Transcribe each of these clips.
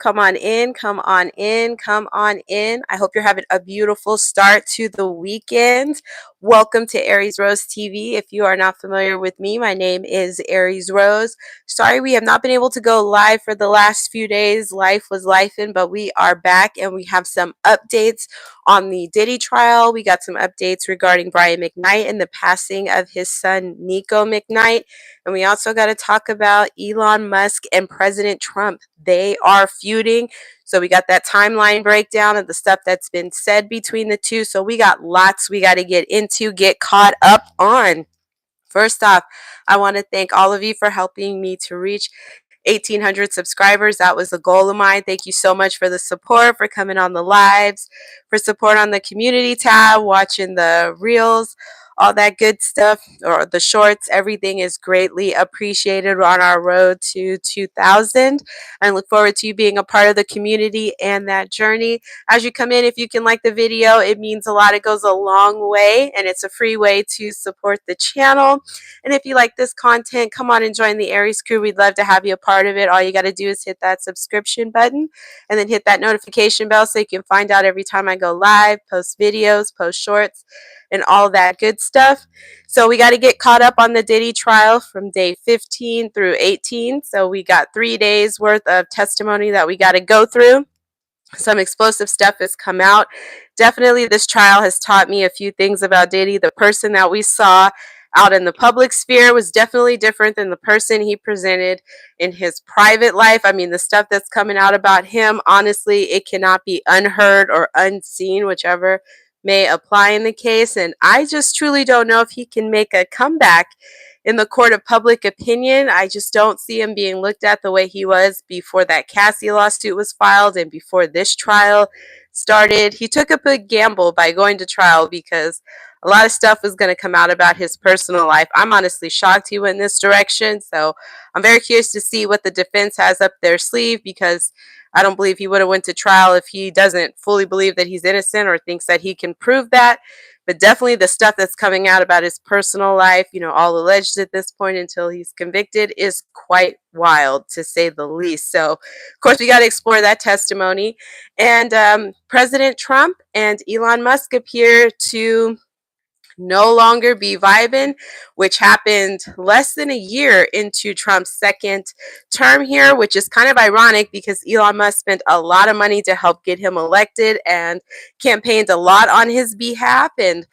Come on in, come on in, come on in. I hope you're having a beautiful start to the weekend. Welcome to Aries Rose TV. If you are not familiar with me, my name is Aries Rose. Sorry we have not been able to go live for the last few days. Life was lifing, but we are back and we have some updates on the Diddy trial. We got some updates regarding Brian McKnight and the passing of his son, Nico McKnight. And we also got to talk about Elon Musk and President Trump. They are feuding. So we got that timeline breakdown of the stuff that's been said between the two. So we got lots we got to get into, get caught up on. First off, I want to thank all of you for helping me to reach 1,800 subscribers. That was a goal of mine. Thank you so much for the support, for coming on the lives, for support on the community tab, watching the reels, all that good stuff, or the shorts. Everything is greatly appreciated on our road to 2,000. I look forward to you being a part of the community and that journey. As you come in, if you can like the video, it means a lot. It goes a long way, and it's a free way to support the channel. And if you like this content, come on and join the Aries crew. We'd love to have you a part of it. All you got to do is hit that subscription button and then hit that notification bell so you can find out every time I go live, post videos, post shorts, and all that good stuff. So we got to get caught up on the Diddy trial from day 15 through 18. So we got 3 days worth of testimony that we got to go through. Some explosive stuff has come out. Definitely this trial has taught me a few things about Diddy. The person that we saw out in the public sphere was definitely different than the person he presented in his private life. I mean, the stuff that's coming out about him, honestly, it cannot be unheard or unseen, whichever may apply in the case. And I just truly don't know if he can make a comeback in the court of public opinion. I just don't see him being looked at the way he was before that Cassie lawsuit was filed and before this trial started. He took a big gamble by going to trial because a lot of stuff was going to come out about his personal life. I'm honestly shocked he went in this direction. So I'm very curious to see what the defense has up their sleeve, because I don't believe he would have went to trial if he doesn't fully believe that he's innocent or thinks that he can prove that. But definitely the stuff that's coming out about his personal life, all alleged at this point until he's convicted, is quite wild, to say the least. So, of course, we got to explore that testimony. And President Trump and Elon Musk appear to no longer be vibing, which happened less than a year into Trump's second term here, which is kind of ironic because Elon Musk spent a lot of money to help get him elected and campaigned a lot on his behalf. And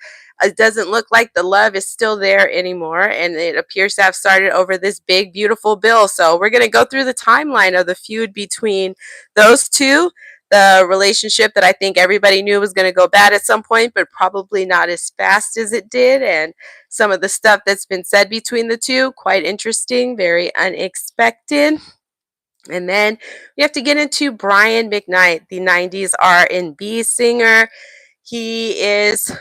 it doesn't look like the love is still there anymore, and it appears to have started over this big, beautiful bill. So we're going to go through the timeline of the feud between those two, the relationship that I think everybody knew was going to go bad at some point, but probably not as fast as it did, and some of the stuff that's been said between the two, quite interesting, very unexpected. And then we have to get into Brian McKnight, the 90s R&B singer. He is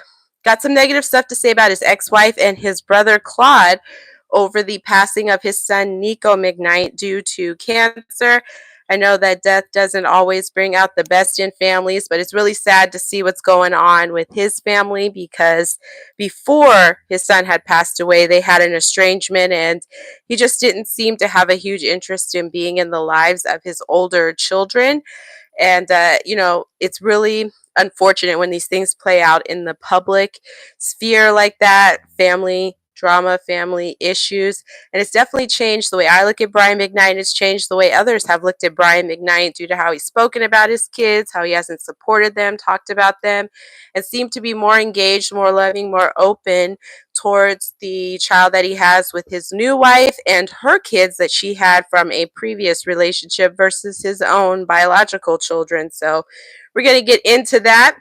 got some negative stuff to say about his ex-wife and his brother Claude over the passing of his son Nico McKnight due to cancer. I know that death doesn't always bring out the best in families, but it's really sad to see what's going on with his family, because before his son had passed away, they had an estrangement, and he just didn't seem to have a huge interest in being in the lives of his older children. And it's really unfortunate when these things play out in the public sphere like that. Family drama, family issues. And it's definitely changed the way I look at Brian McKnight. It's changed the way others have looked at Brian McKnight due to how he's spoken about his kids, how he hasn't supported them, talked about them, and seemed to be more engaged, more loving, more open towards the child that he has with his new wife and her kids that she had from a previous relationship versus his own biological children. So we're going to get into that.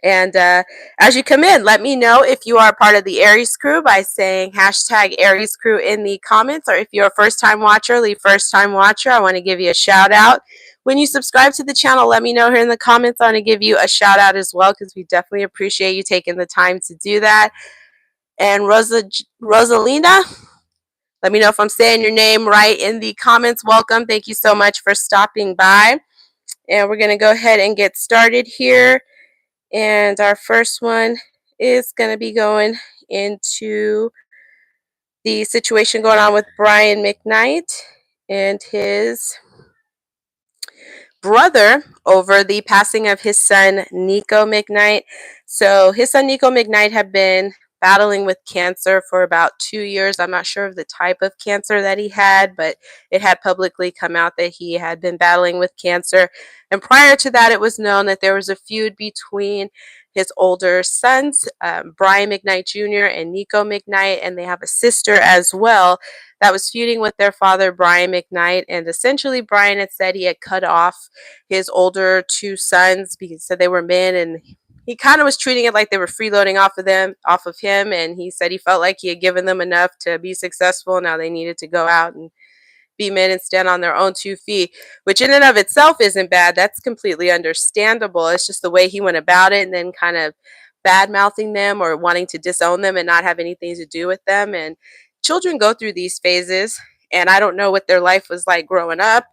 And as you come in, let me know if you are part of the Aries crew by saying hashtag Aries crew in the comments. Or if you're a first time watcher, leave first time watcher. I want to give you a shout out. When you subscribe to the channel, let me know here in the comments. I want to give you a shout out as well, because we definitely appreciate you taking the time to do that. And Rosalina, let me know if I'm saying your name right in the comments. Welcome. Thank you so much for stopping by. And we're going to go ahead and get started here. And our first one is going to be going into the situation going on with Brian McKnight and his brother over the passing of his son, Nico McKnight. So his son, Nico McKnight, had been battling with cancer for about 2 years. I'm not sure of the type of cancer that he had, but it had publicly come out that he had been battling with cancer. And prior to that, it was known that there was a feud between his older sons, Brian McKnight Jr. and Nico McKnight, and they have a sister as well that was feuding with their father, Brian McKnight. And essentially, Brian had said he had cut off his older two sons because he said they were men, and he kind of was treating it like they were freeloading off of him. And he said he felt like he had given them enough to be successful. Now they needed to go out and be men and stand on their own 2 feet, which in and of itself isn't bad. That's completely understandable. It's just the way he went about it, and then kind of bad mouthing them or wanting to disown them and not have anything to do with them. And children go through these phases, and I don't know what their life was like growing up,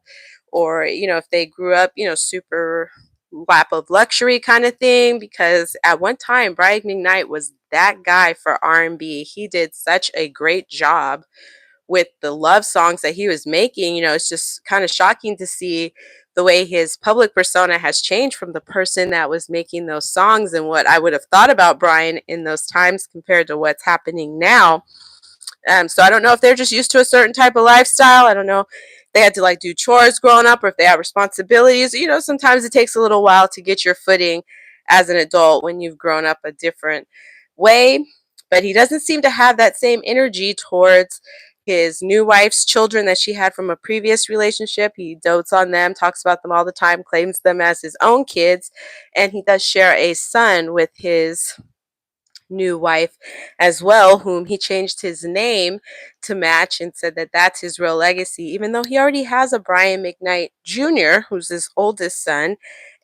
or if they grew up super lap of luxury kind of thing, because at one time Brian McKnight was that guy for R&B. He did such a great job with the love songs that he was making. It's just kind of shocking to see the way his public persona has changed from the person that was making those songs and what I would have thought about Brian in those times compared to what's happening now. So I don't know if they're just used to a certain type of lifestyle. I don't know if they had to like do chores growing up or if they have responsibilities. Sometimes it takes a little while to get your footing as an adult when you've grown up a different way. But he doesn't seem to have that same energy towards his new wife's children that she had from a previous relationship. He dotes on them, talks about them all the time, claims them as his own kids, and he does share a son with his new wife as well, whom he changed his name to match and said that that's his real legacy, even though he already has a Brian McKnight Jr., who's his oldest son,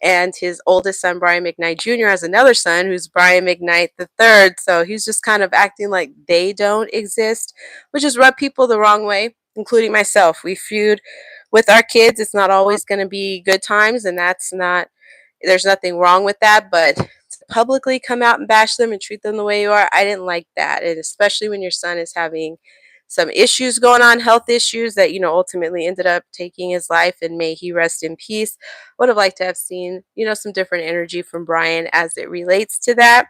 and his oldest son, Brian McKnight Jr., has another son who's Brian McKnight III. So he's just kind of acting like they don't exist, which has rubbed people the wrong way, including myself. We feud with our kids. It's not always going to be good times, and there's nothing wrong with that, but to publicly come out and bash them and treat them the way you are, I didn't like that. And especially when your son is having some issues going on, health issues that, ultimately ended up taking his life, and may he rest in peace. Would have liked to have seen, some different energy from Brian as it relates to that.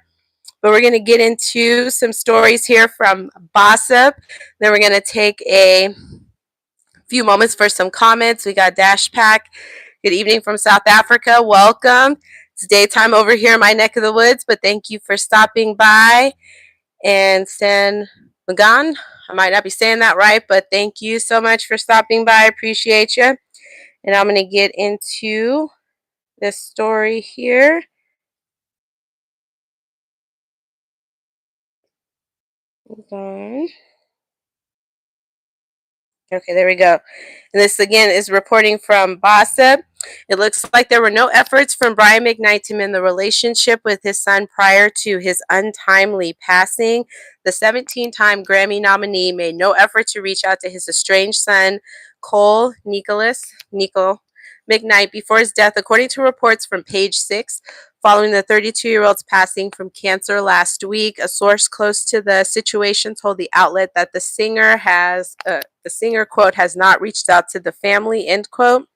But we're going to get into some stories here from Bossip. Then we're going to take a few moments for some comments. We got Dash Pack. Good evening from South Africa. Welcome. It's daytime over here in my neck of the woods, but thank you for stopping by. And San Magan, I might not be saying that right, but thank you so much for stopping by. I appreciate you. And I'm going to get into this story here. Hold on. Okay, there we go. And this again is reporting from Bossip. It looks like there were no efforts from Brian McKnight to mend the relationship with his son prior to his untimely passing. The 17-time Grammy nominee made no effort to reach out to his estranged son, Nico McKnight, before his death, according to reports from Page Six. Following the 32-year-old's passing from cancer last week, a source close to the situation told the outlet that the singer, quote, has not reached out to the family, end quote.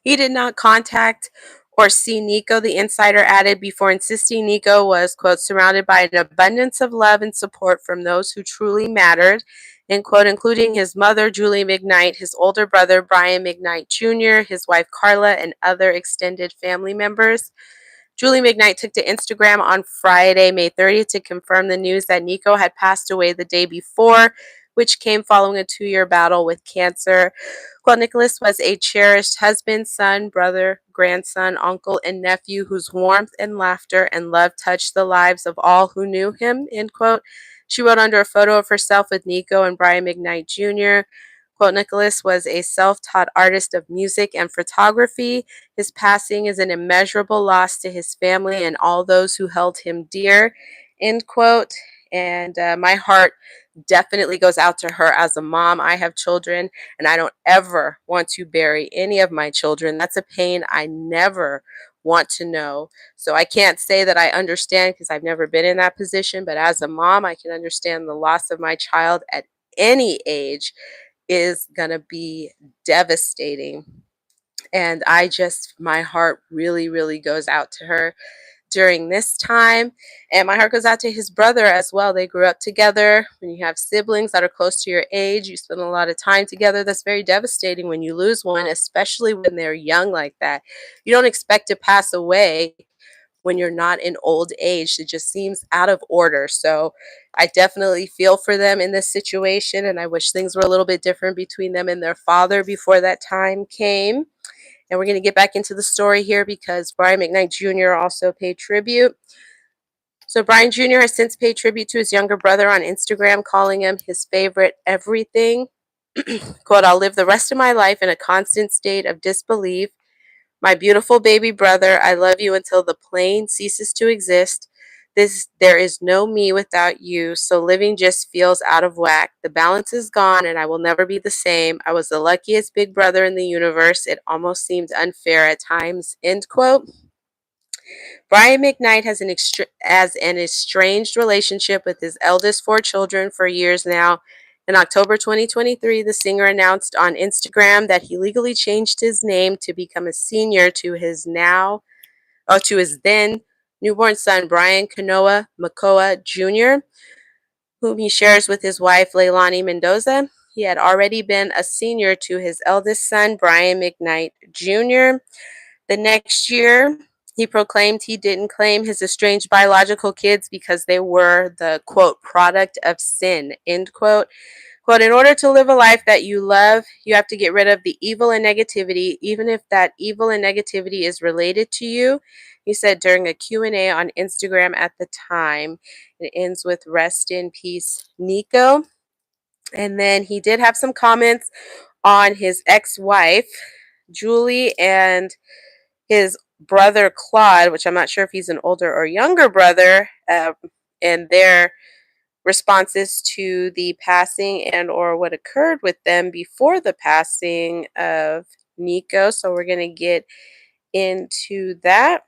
He did not contact or see Nico, the insider added, before insisting Nico was, quote, surrounded by an abundance of love and support from those who truly mattered, end quote, including his mother, Julie McKnight, his older brother, Brian McKnight Jr., his wife, Carla, and other extended family members. Julie McKnight took to Instagram on Friday, May 30th, to confirm the news that Nico had passed away the day before, which came following a 2-year battle with cancer. Quote, Nicholas was a cherished husband, son, brother, grandson, uncle, and nephew whose warmth and laughter and love touched the lives of all who knew him, end quote. She wrote under a photo of herself with Nico and Brian McKnight Jr. Quote, Nicholas was a self-taught artist of music and photography. His passing is an immeasurable loss to his family and all those who held him dear, end quote. And my heart definitely goes out to her as a mom. I have children, and I don't ever want to bury any of my children. That's a pain I never want to know. So I can't say that I understand because I've never been in that position, but as a mom, I can understand the loss of my child at any age is going to be devastating. And my heart really, really goes out to her during this time. And my heart goes out to his brother as well. They grew up together. When you have siblings that are close to your age, you spend a lot of time together. That's very devastating when you lose one, especially when they're young like that. You don't expect to pass away when you're not in old age. It just seems out of order. So I definitely feel for them in this situation, and I wish things were a little bit different between them and their father before that time came. And we're going to get back into the story here because Brian McKnight Jr. also paid tribute. So Brian Jr. has since paid tribute to his younger brother on Instagram, calling him his favorite everything. Quote, I'll live the rest of my life in a constant state of disbelief. My beautiful baby brother, I love you until the plane ceases to exist. There is no me without you, so living just feels out of whack. The balance is gone and I will never be the same. I was the luckiest big brother in the universe. It almost seemed unfair at times. End quote. Brian McKnight has an estranged relationship with his eldest four children for years now. In October 2023, the singer announced on Instagram that he legally changed his name to become a senior to his then newborn son Brian Kanoa Makoa Jr., whom he shares with his wife Leilani Mendoza. He had already been a senior to his eldest son Brian McKnight Jr. The next year, he proclaimed he didn't claim his estranged biological kids because they were the, quote, product of sin, end quote. Quote, in order to live a life that you love, you have to get rid of the evil and negativity, even if that evil and negativity is related to you, he said during a Q&A on Instagram at the time. It ends with rest in peace, Nico. And then he did have some comments on his ex-wife, Julie, and his brother Claude, which I'm not sure if he's an older or younger brother, and their responses to the passing and or what occurred with them before the passing of Nico. So we're going to get into that.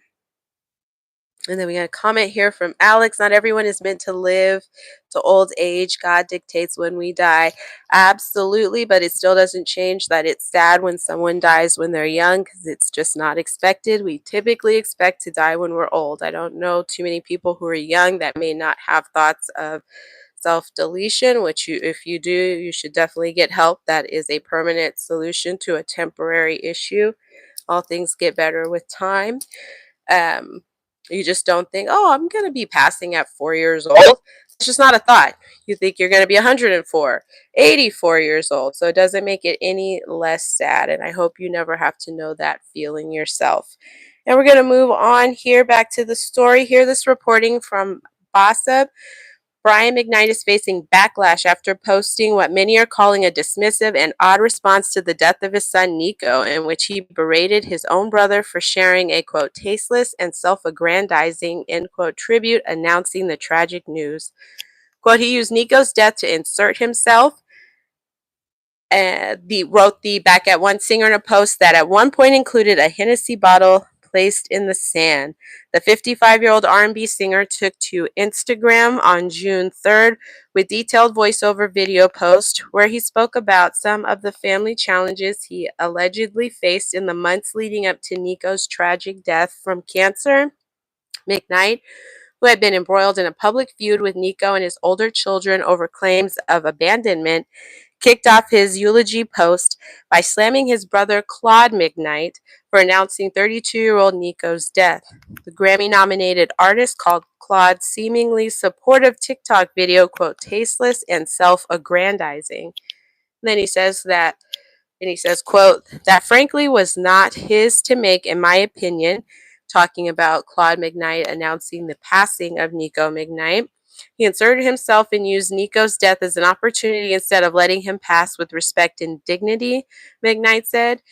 And then we got a comment here from Alex. Not everyone is meant to live to old age. God dictates when we die. Absolutely, but it still doesn't change that it's sad when someone dies when they're young because it's just not expected. We typically expect to die when we're old. I don't know too many people who are young that may not have thoughts of self-deletion, which if you do, you should definitely get help. That is a permanent solution to a temporary issue. All things get better with time. Um, you just don't think, oh, I'm going to be passing at 4 years old. It's just not a thought. You think you're going to be 104, 84 years old. So it doesn't make it any less sad. And I hope you never have to know that feeling yourself. And we're going to move on here back to the story here. This reporting from Bossa. Brian McKnight is facing backlash after posting what many are calling a dismissive and odd response to the death of his son Nico, in which he berated his own brother for sharing a, quote, tasteless and self-aggrandizing, end quote, tribute announcing the tragic news. Quote, he used Nico's death to insert himself. Wrote the Back at One singer in a post that at one point included a Hennessy bottle placed in the sand. The 55-year-old R&B singer took to Instagram on June 3rd with detailed voiceover video post where he spoke about some of the family challenges he allegedly faced in the months leading up to Nico's tragic death from cancer. McKnight, who had been embroiled in a public feud with Nico and his older children over claims of abandonment, kicked off his eulogy post by slamming his brother Claude McKnight for announcing 32-year-old Nico's death. The Grammy-nominated artist called Claude's seemingly supportive TikTok video, quote, tasteless and self-aggrandizing. Then he says, quote, that frankly was not his to make, in my opinion, talking about Claude McKnight announcing the passing of Nico McKnight. He inserted himself and used Nico's death as an opportunity instead of letting him pass with respect and dignity, McKnight said.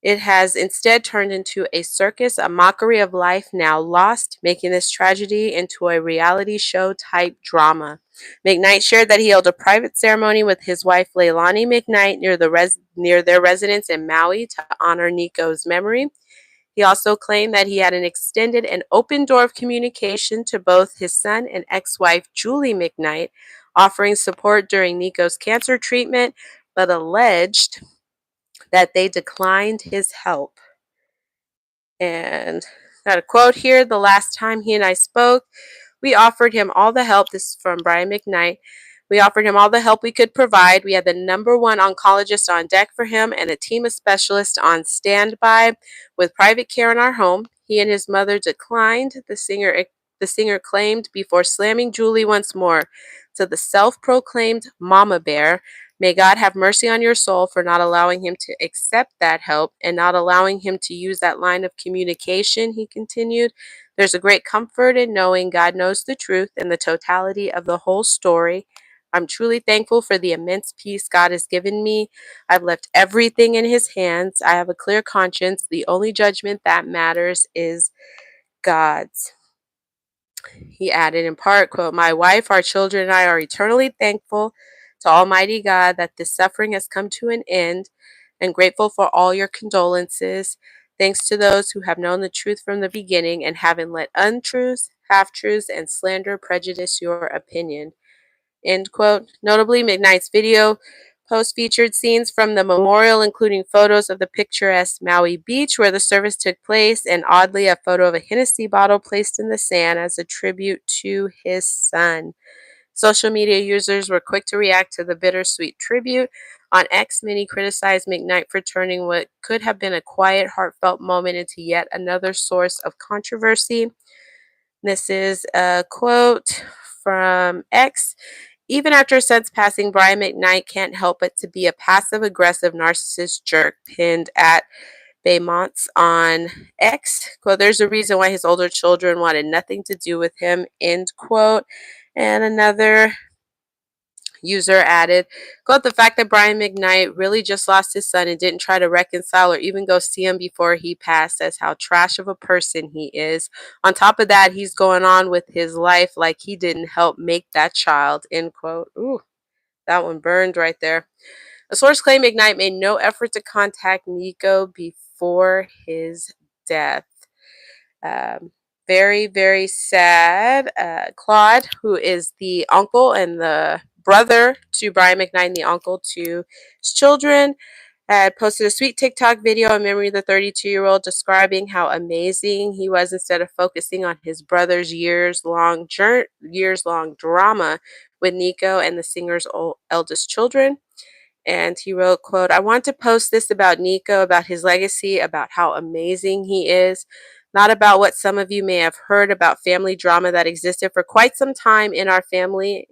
It has instead turned into a circus, a mockery of life now lost, making this tragedy into a reality show type drama. McKnight shared that he held a private ceremony with his wife Leilani McKnight near their residence in Maui to honor Nico's memory. He also claimed that he had an extended and open door of communication to both his son and ex-wife Julie McKnight, offering support during Nico's cancer treatment, but alleged that they declined his help. And got a quote here: the last time he and I spoke, we offered him all the help. This is from Brian McKnight. We offered him all the help we could provide. We had the #1 oncologist on deck for him and a team of specialists on standby with private care in our home. He and his mother declined, the singer claimed before slamming Julie once more to the self-proclaimed mama bear. May God have mercy on your soul for not allowing him to accept that help and not allowing him to use that line of communication, he continued. There's a great comfort in knowing God knows the truth and the totality of the whole story. I'm truly thankful for the immense peace God has given me. I've left everything in his hands. I have a clear conscience. The only judgment that matters is God's. He added in part, quote, my wife, our children, and I are eternally thankful to Almighty God that this suffering has come to an end and grateful for all your condolences. Thanks to those who have known the truth from the beginning and haven't let untruths, half-truths, and slander prejudice your opinion. End quote. Notably, McKnight's video post featured scenes from the memorial, including photos of the picturesque Maui beach where the service took place, and oddly, a photo of a Hennessy bottle placed in the sand as a tribute to his son. Social media users were quick to react to the bittersweet tribute. On X, many criticized McKnight for turning what could have been a quiet, heartfelt moment into yet another source of controversy. This is a quote from X. Even after his son's passing, Brian McKnight can't help but to be a passive-aggressive narcissist jerk, pinned at Baymonts on X. Quote, there's a reason why his older children wanted nothing to do with him, end quote. And another user added, quote, the fact that Brian McKnight really just lost his son and didn't try to reconcile or even go see him before he passed says how trash of a person he is. On top of that, he's going on with his life like he didn't help make that child, end quote. Ooh, that one burned right there. A source claimed McKnight made no effort to contact Nico before his death. Um, Very, very sad. Claude, who is the uncle and the brother to Brian McKnight and the uncle to his children, had posted a sweet TikTok video in memory of the 32-year-old describing how amazing he was instead of focusing on his brother's years-long drama with Nico and the singer's eldest children. And he wrote, quote, I want to post this about Nico, about his legacy, about how amazing he is, not about what some of you may have heard about family drama that existed for quite some time in our family.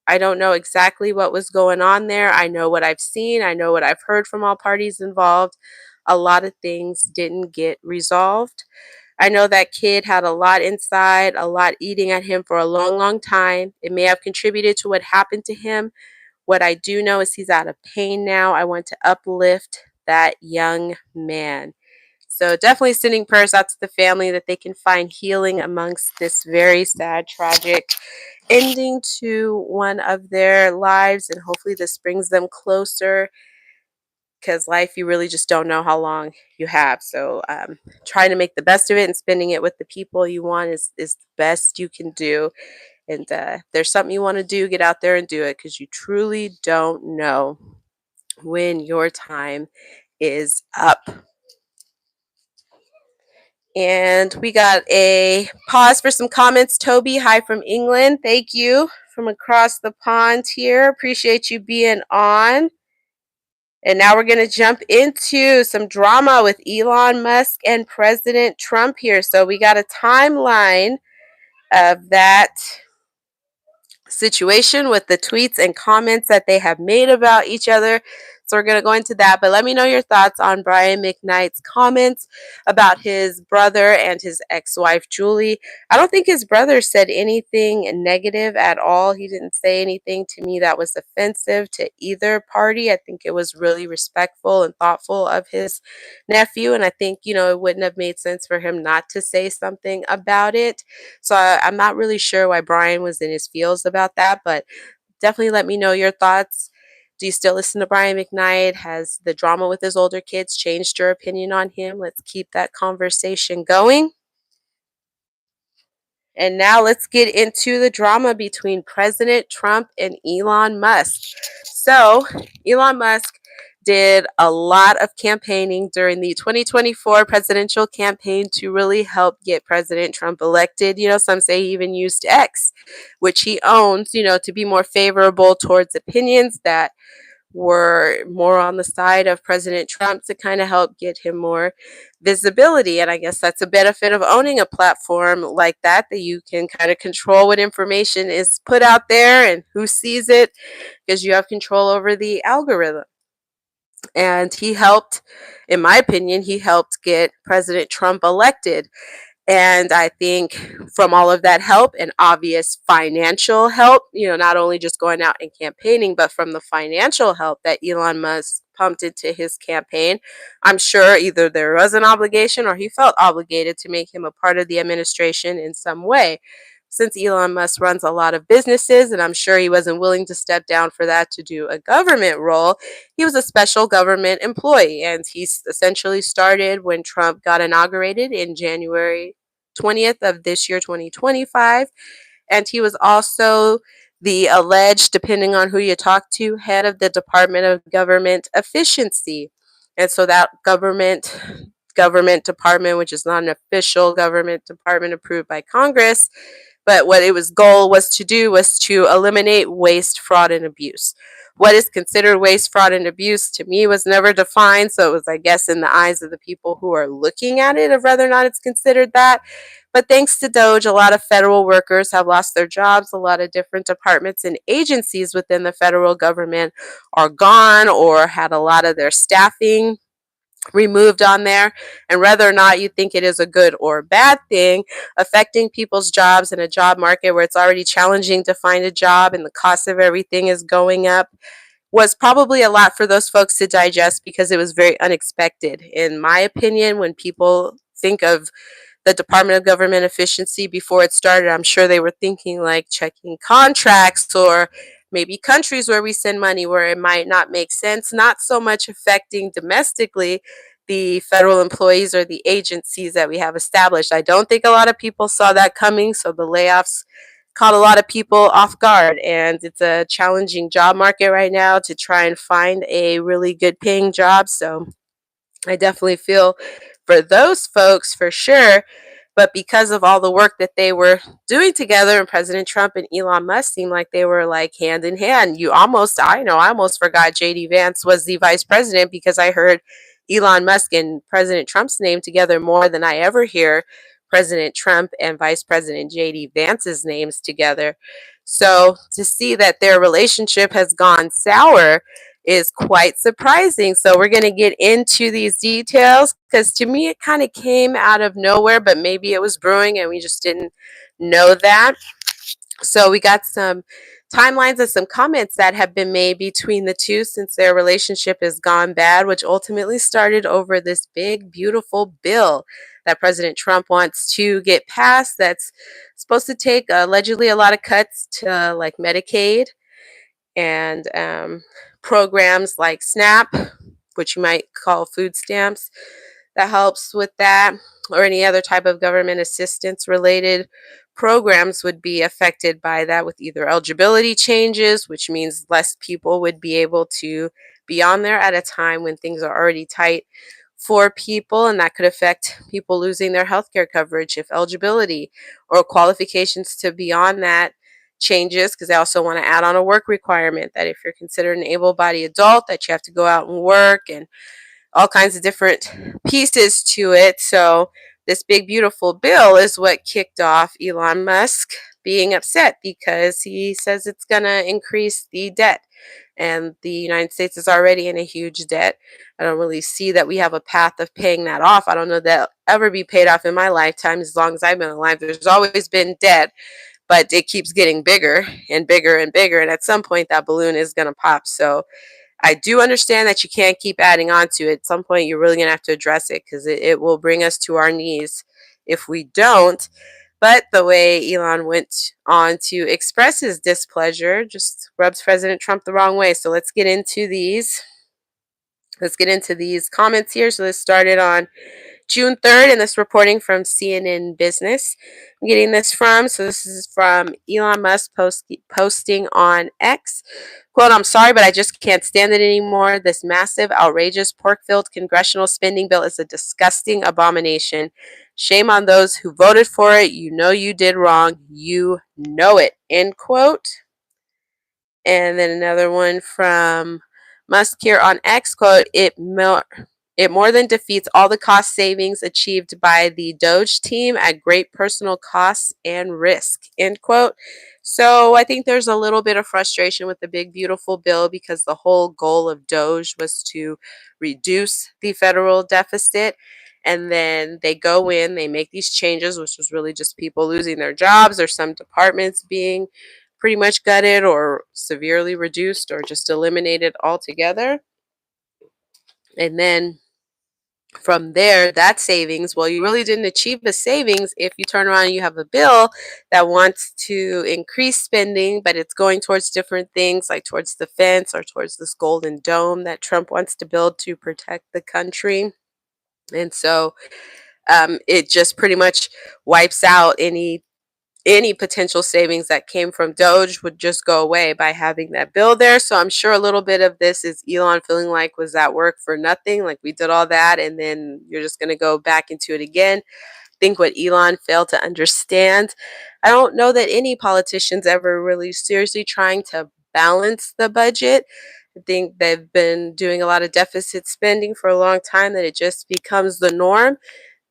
I don't know exactly what was going on there. I know what I've seen. I know what I've heard from all parties involved. A lot of things didn't get resolved. I know that kid had a lot inside, a lot eating at him for a long, long time. It may have contributed to what happened to him. What I do know is he's out of pain now. I want to uplift that young man. So definitely sending prayers out to the family that they can find healing amongst this very sad, tragic ending to one of their lives. And hopefully this brings them closer, because life, you really just don't know how long you have. So trying to make the best of it and spending it with the people you want is the best you can do. And if there's something you want to do, get out there and do it, because you truly don't know when your time is up. And we got a pause for some comments. Toby, hi from England. Thank you from across the pond here. Appreciate you being on. And now we're going to jump into some drama with Elon Musk and President Trump here. So we got a timeline of that situation with the tweets and comments that they have made about each other. So we're going to go into that, but let me know your thoughts on Brian McKnight's comments about his brother and his ex-wife Julie. I don't think his brother said anything negative at all. He didn't say anything to me that was offensive to either party. I think it was really respectful and thoughtful of his nephew, and I think, it wouldn't have made sense for him not to say something about it. So I'm not really sure why Brian was in his feels about that, but definitely let me know your thoughts. Do you still listen to Brian McKnight? Has the drama with his older kids changed your opinion on him? Let's keep that conversation going. And now let's get into the drama between President Trump and Elon Musk. So, Elon Musk did a lot of campaigning during the 2024 presidential campaign to really help get President Trump elected. Some say he even used X, which he owns, to be more favorable towards opinions that were more on the side of President Trump to kind of help get him more visibility. And I guess that's a benefit of owning a platform like that you can kind of control what information is put out there and who sees it, because you have control over the algorithm. And he helped, in my opinion, he helped get President Trump elected. And I think from all of that help and obvious financial help, not only just going out and campaigning, but from the financial help that Elon Musk pumped into his campaign, I'm sure either there was an obligation or he felt obligated to make him a part of the administration in some way. Since Elon Musk runs a lot of businesses, and I'm sure he wasn't willing to step down for that to do a government role, he was a special government employee, and he essentially started when Trump got inaugurated in January 20th of this year, 2025. And he was also the alleged, depending on who you talk to, head of the Department of Government Efficiency. And so that government department, which is not an official government department approved by Congress, but what it was goal was to do was to eliminate waste, fraud, and abuse. What is considered waste, fraud, and abuse to me was never defined. So it was, I guess, in the eyes of the people who are looking at it of whether or not it's considered that. But thanks to Doge, a lot of federal workers have lost their jobs. A lot of different departments and agencies within the federal government are gone or had a lot of their staffing removed on there. And whether or not you think it is a good or bad thing, affecting people's jobs in a job market where it's already challenging to find a job and the cost of everything is going up was probably a lot for those folks to digest, because it was very unexpected. In my opinion, when people think of the Department of Government Efficiency before it started, I'm sure they were thinking like checking contracts or maybe countries where we send money where it might not make sense, not so much affecting domestically the federal employees or the agencies that we have established. I don't think a lot of people saw that coming, so the layoffs caught a lot of people off guard, and it's a challenging job market right now to try and find a really good paying job. So I definitely feel for those folks for sure. But because of all the work that they were doing together, and President Trump and Elon Musk seemed like they were like hand in hand. I almost forgot JD Vance was the vice president, because I heard Elon Musk and President Trump's name together more than I ever hear President Trump and Vice President JD Vance's names together. So to see that their relationship has gone sour is quite surprising. So we're going to get into these details, because to me it kind of came out of nowhere, but maybe it was brewing and we just didn't know that. So we got some timelines and some comments that have been made between the two since their relationship has gone bad, which ultimately started over this big, beautiful bill that President Trump wants to get passed, that's supposed to take allegedly a lot of cuts to like Medicaid and programs like SNAP, which you might call food stamps, that helps with that, or any other type of government assistance related programs would be affected by that, with either eligibility changes, which means less people would be able to be on there at a time when things are already tight for people, and that could affect people losing their healthcare coverage if eligibility or qualifications to be on that changes, because they also want to add on a work requirement that if you're considered an able-bodied adult, that you have to go out and work, and all kinds of different pieces to it. So this big beautiful bill is what kicked off Elon Musk being upset, because he says it's going to increase the debt, and the United States is already in a huge debt. I don't really see that we have a path of paying that off. I don't know that it'll ever be paid off in my lifetime. As long as I've been alive, there's always been debt, but it keeps getting bigger and bigger and bigger, and at some point that balloon is going to pop. So I do understand that you can't keep adding on to it. At some point you're really going to have to address it, because it will bring us to our knees if we don't. But the way Elon went on to express his displeasure just rubs President Trump the wrong way. So let's get into these comments here. So let's start it on June 3rd, and this reporting from CNN Business. I'm getting this from, so this is from Elon Musk posting on X. Quote, I'm sorry, but I just can't stand it anymore. This massive, outrageous, pork-filled congressional spending bill is a disgusting abomination. Shame on those who voted for it. You know you did wrong. You know it. End quote. And then another one from Musk here on X, quote, it more than defeats all the cost savings achieved by the Doge team at great personal costs and risk, end quote. So I think there's a little bit of frustration with the big, beautiful bill because the whole goal of Doge was to reduce the federal deficit. And then they go in, they make these changes, which was really just people losing their jobs or some departments being pretty much gutted or severely reduced or just eliminated altogether. And then from there, that savings, well, you really didn't achieve the savings if you turn around and you have a bill that wants to increase spending, but it's going towards different things like towards defense or towards this golden dome that Trump wants to build to protect the country. And so it just pretty much wipes out any potential savings that came from Doge would just go away by having that bill there. So I'm sure a little bit of this is Elon feeling like, was that work for nothing? Like we did all that and then you're just going to go back into it again. I think what Elon failed to understand, I don't know that any politicians ever really seriously trying to balance the budget. I think they've been doing a lot of deficit spending for a long time that it just becomes the norm.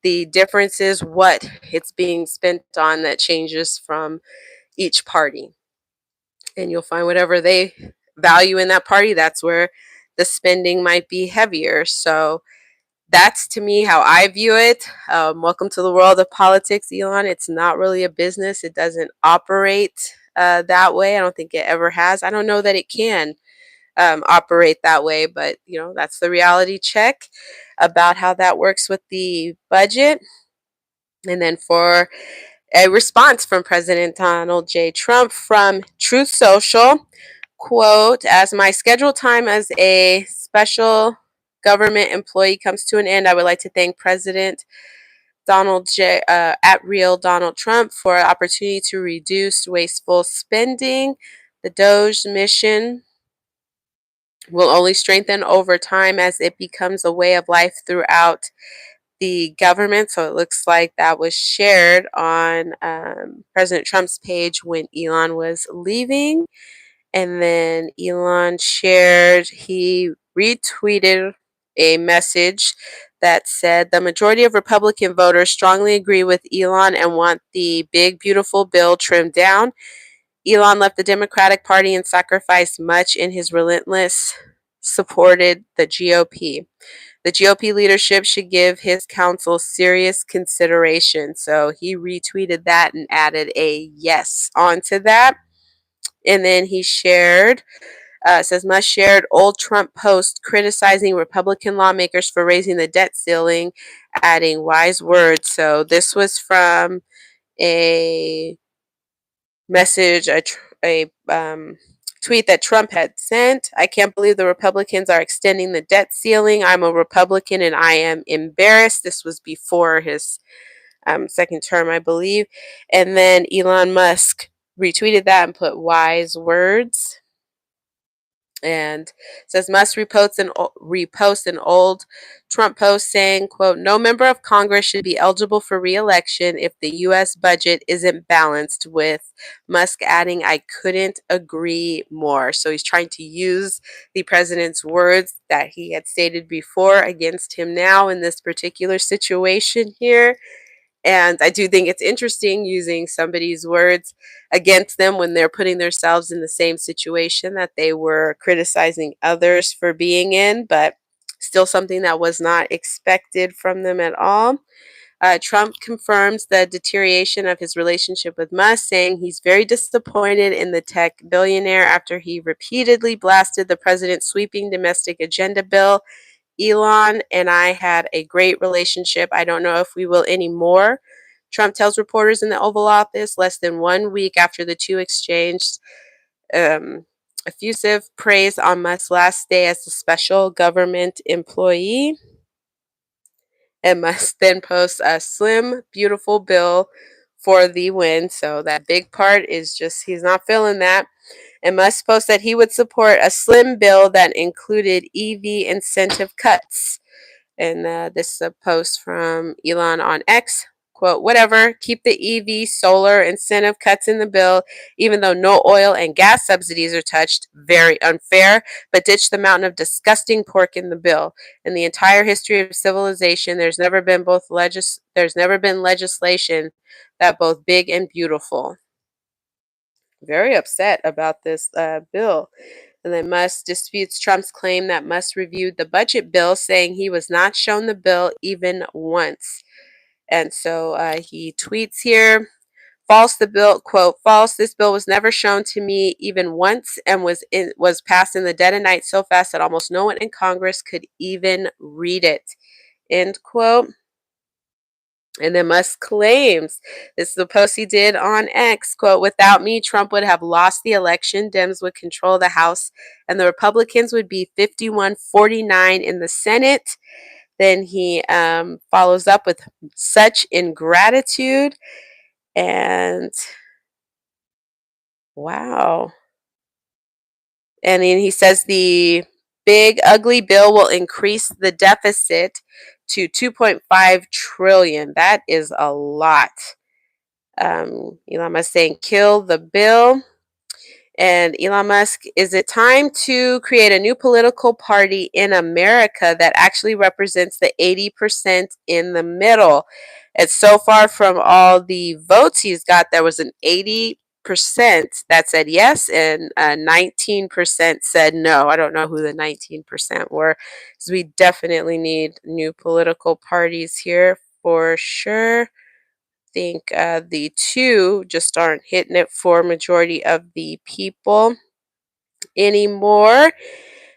The difference is what it's being spent on that changes from each party. And you'll find whatever they value in that party, that's where the spending might be heavier. So that's to me how I view it. Welcome to the world of politics, Elon. It's not really a business, it doesn't operate that way. I don't think it ever has. I don't know that it can operate that way, but that's the reality check about how that works with the budget. And then for a response from President Donald J. Trump from Truth Social, quote, as my scheduled time as a special government employee comes to an end, I would like to thank President at Real Donald Trump for an opportunity to reduce wasteful spending. The Doge mission will only strengthen over time as it becomes a way of life throughout the government. So it looks like that was shared on President Trump's page when Elon was leaving. And then Elon he retweeted a message that said the majority of Republican voters strongly agree with Elon and want the big, beautiful bill trimmed down. Elon left the Democratic Party and sacrificed much in his relentless supported the GOP. The GOP leadership should give his counsel serious consideration. So he retweeted that and added a yes onto that. And then he says Musk shared old Trump post criticizing Republican lawmakers for raising the debt ceiling, adding wise words. So this was from a message, a tweet that Trump had sent. I can't believe the Republicans are extending the debt ceiling. I'm a Republican and I am embarrassed. This was before his second term, I believe. And then Elon Musk retweeted that and put wise words. And says Musk repost an old Trump post saying, quote, no member of Congress should be eligible for re-election if the U.S. budget isn't balanced, with Musk adding, I couldn't agree more. So he's trying to use the president's words that he had stated before against him now in this particular situation here. And I do think it's interesting using somebody's words against them when they're putting themselves in the same situation that they were criticizing others for being in, but still something that was not expected from them at all. Trump confirms the deterioration of his relationship with Musk, saying he's very disappointed in the tech billionaire after he repeatedly blasted the president's sweeping domestic agenda bill. Elon and I had a great relationship. I don't know if we will anymore. Trump tells reporters in the Oval Office less than 1 week after the two exchanged um, effusive praise on Musk's last day as a special government employee. and must then post a slim, beautiful bill for the win. So that big part is just he's not feeling that. And must post that he would support a slim bill that included EV incentive cuts. And this is a post from Elon on X. Quote, whatever, keep the EV solar incentive cuts in the bill, even though no oil and gas subsidies are touched. Very unfair, but ditch the mountain of disgusting pork in the bill. In the entire history of civilization, there's never been legislation that both big and beautiful. Very upset about this bill. And then Musk disputes Trump's claim that Musk reviewed the budget bill, saying he was not shown the bill even once. And so he tweets here, false the bill, quote, false, this bill was never shown to me even once and was passed in the dead of night so fast that almost no one in Congress could even read it, end quote. And then Musk claims, this is the post he did on X, quote, without me, Trump would have lost the election, Dems would control the House, and the Republicans would be 51-49 in the Senate. Then he follows up with such ingratitude. And wow. And then he says the big ugly bill will increase the deficit to 2.5 trillion. That is a lot. Elon Musk saying kill the bill. And Elon Musk, is it time to create a new political party in America that actually represents the 80% in the middle? And so far from all the votes he's got, there was an 80% that said yes and 19% said no. I don't know who the 19% were, because we definitely need new political parties here for sure. Think the two just aren't hitting it for majority of the people anymore.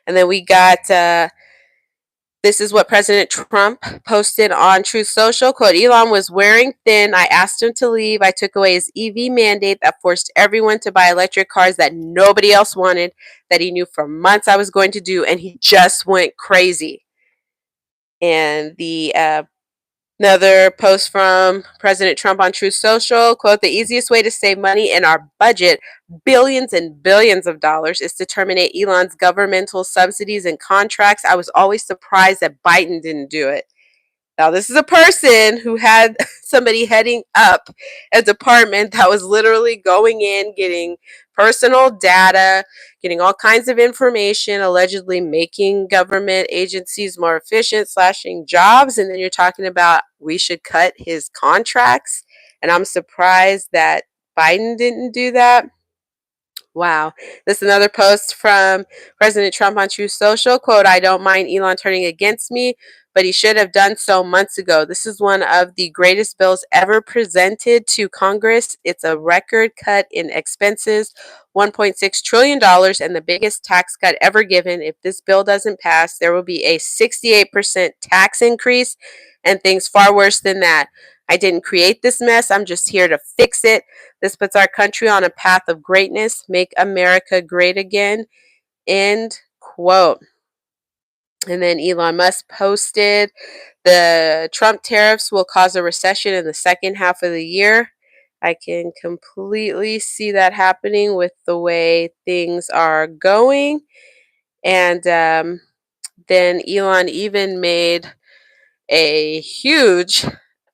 And then we got this is what President Trump posted on Truth Social. Quote, Elon was wearing thin. I asked him to leave. I took away his EV mandate that forced everyone to buy electric cars that nobody else wanted, that he knew for months I was going to do, and he just went crazy. And the another post from President Trump on Truth Social, quote, the easiest way to save money in our budget, billions and billions of dollars, is to terminate Elon's governmental subsidies and contracts. I was always surprised that Biden didn't do it. Now, this is a person who had somebody heading up a department that was literally going in, getting personal data, getting all kinds of information, allegedly making government agencies more efficient, slashing jobs. And then you're talking about we should cut his contracts. And I'm surprised that Biden didn't do that. Wow. This is another post from President Trump on Truth Social. Quote, I don't mind Elon turning against me, but he should have done so months ago. This is one of the greatest bills ever presented to Congress. It's a record cut in expenses, $1.6 trillion, and the biggest tax cut ever given. If this bill doesn't pass, there will be a 68% tax increase and things far worse than that. I didn't create this mess. I'm just here to fix it. This puts our country on a path of greatness. Make America great again. End quote. And then Elon Musk posted, the Trump tariffs will cause a recession in the second half of the year. I can completely see that happening with the way things are going. And then Elon even made a huge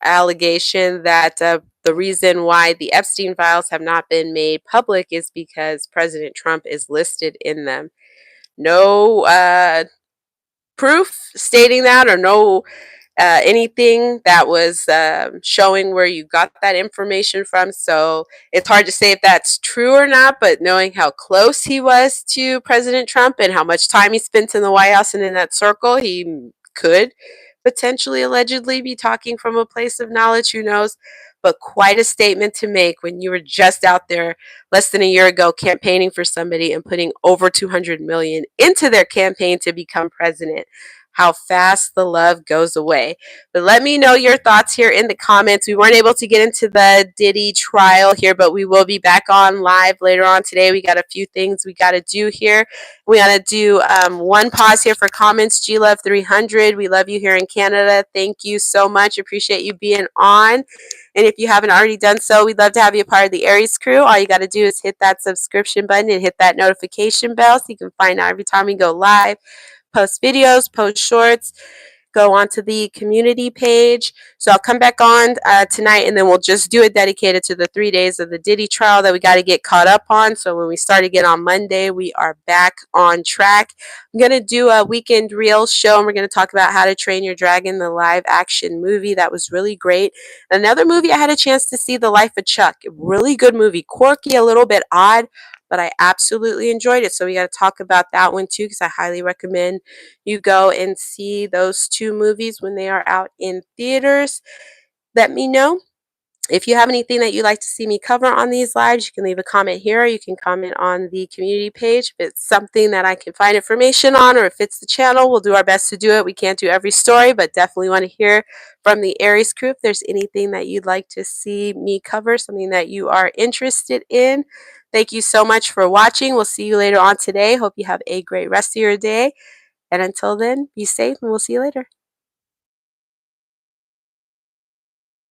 allegation that the reason why the Epstein files have not been made public is because President Trump is listed in them. No proof stating that, or no anything that was showing where you got that information from. So it's hard to say if that's true or not, but knowing how close he was to President Trump and how much time he spent in the White House and in that circle, he could potentially allegedly be talking from a place of knowledge, who knows. But quite a statement to make when you were just out there less than a year ago campaigning for somebody and putting over 200 million into their campaign to become president. how fast the love goes away. But let me know your thoughts here in the comments. We weren't able to get into the Diddy trial here, but we will be back on live later on today. We got a few things we got to do here. We got to do one pause here for comments. GLove300, we love you here in Canada. Thank you so much. Appreciate you being on. And if you haven't already done so, we'd love to have you a part of the Aries crew. All you got to do is hit that subscription button and hit that notification bell so you can find out every time we go live, post videos, post shorts, go onto the community page. So I'll come back on tonight, and then we'll just do it dedicated to the 3 days of the Diddy trial that we got to get caught up on. So when we start again on Monday, we are back on track. I'm going to do a weekend reel show, and we're going to talk about How to Train Your Dragon, the live action movie. That was really great. Another movie I had a chance to see, The Life of Chuck. Really good movie. Quirky, a little bit odd, but I absolutely enjoyed it. So we got to talk about that one too, because I highly recommend you go and see those two movies when they are out in theaters. Let me know if you have anything that you'd like to see me cover on these lives. You can leave a comment here, or you can comment on the community page. If it's something that I can find information on, or if it's the channel, we'll do our best to do it. We can't do every story, but definitely want to hear from the Aries crew if there's anything that you'd like to see me cover, something that you are interested in. Thank you so much for watching. We'll see you later on today. Hope you have a great rest of your day. And until then, be safe, and we'll see you later.